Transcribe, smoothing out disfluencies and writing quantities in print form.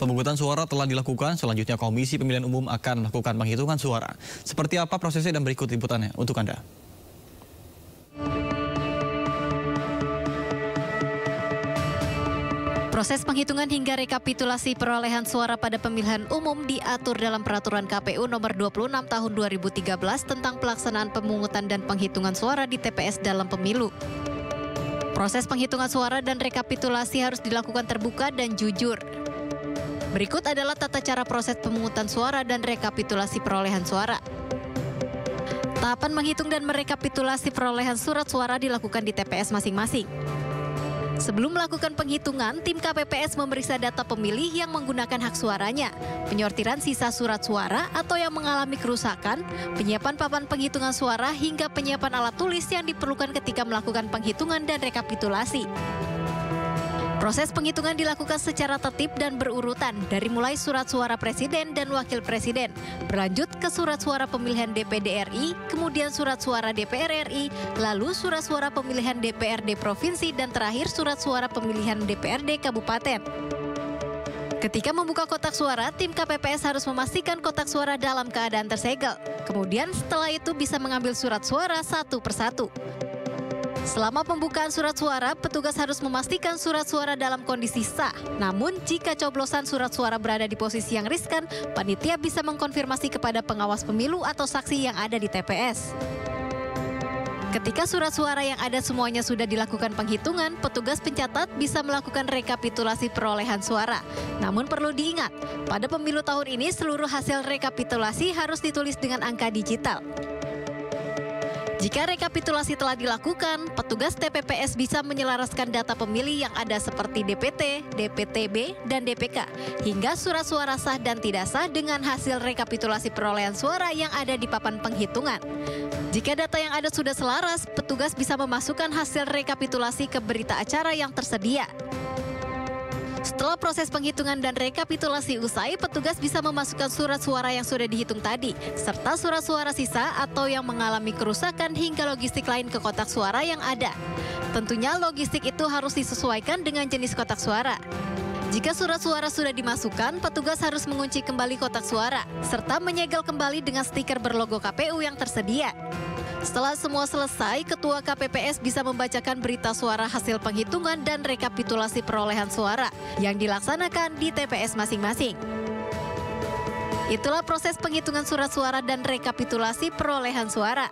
Pemungutan suara telah dilakukan, selanjutnya Komisi Pemilihan Umum akan melakukan penghitungan suara. Seperti apa prosesnya dan berikut liputannya untuk Anda. Proses penghitungan hingga rekapitulasi perolehan suara pada pemilihan umum diatur dalam Peraturan KPU Nomor 26 Tahun 2013 tentang pelaksanaan pemungutan dan penghitungan suara di TPS dalam pemilu. Proses penghitungan suara dan rekapitulasi harus dilakukan terbuka dan jujur. Berikut adalah tata cara proses pemungutan suara dan rekapitulasi perolehan suara. Tahapan menghitung dan merekapitulasi perolehan surat suara dilakukan di TPS masing-masing. Sebelum melakukan penghitungan, tim KPPS memeriksa data pemilih yang menggunakan hak suaranya, penyortiran sisa surat suara atau yang mengalami kerusakan, penyiapan papan penghitungan suara hingga penyiapan alat tulis yang diperlukan ketika melakukan penghitungan dan rekapitulasi. Proses penghitungan dilakukan secara tertib dan berurutan dari mulai surat suara Presiden dan Wakil Presiden, berlanjut ke surat suara pemilihan DPD RI, kemudian surat suara DPR RI, lalu surat suara pemilihan DPRD Provinsi, dan terakhir surat suara pemilihan DPRD Kabupaten. Ketika membuka kotak suara, tim KPPS harus memastikan kotak suara dalam keadaan tersegel. Kemudian setelah itu bisa mengambil surat suara satu persatu. Selama pembukaan surat suara, petugas harus memastikan surat suara dalam kondisi sah. Namun, jika coblosan surat suara berada di posisi yang riskan, panitia bisa mengkonfirmasi kepada pengawas pemilu atau saksi yang ada di TPS. Ketika surat suara yang ada semuanya sudah dilakukan penghitungan, petugas pencatat bisa melakukan rekapitulasi perolehan suara. Namun perlu diingat, pada pemilu tahun ini seluruh hasil rekapitulasi harus ditulis dengan angka digital. Jika rekapitulasi telah dilakukan, petugas TPPS bisa menyelaraskan data pemilih yang ada seperti DPT, DPTB, dan DPK, hingga surat suara sah dan tidak sah dengan hasil rekapitulasi perolehan suara yang ada di papan penghitungan. Jika data yang ada sudah selaras, petugas bisa memasukkan hasil rekapitulasi ke berita acara yang tersedia. Setelah proses penghitungan dan rekapitulasi usai, petugas bisa memasukkan surat suara yang sudah dihitung tadi, serta surat suara sisa atau yang mengalami kerusakan hingga logistik lain ke kotak suara yang ada. Tentunya logistik itu harus disesuaikan dengan jenis kotak suara. Jika surat suara sudah dimasukkan, petugas harus mengunci kembali kotak suara, serta menyegel kembali dengan stiker berlogo KPU yang tersedia. Setelah semua selesai, Ketua KPPS bisa membacakan berita suara hasil penghitungan dan rekapitulasi perolehan suara yang dilaksanakan di TPS masing-masing. Itulah proses penghitungan surat suara dan rekapitulasi perolehan suara.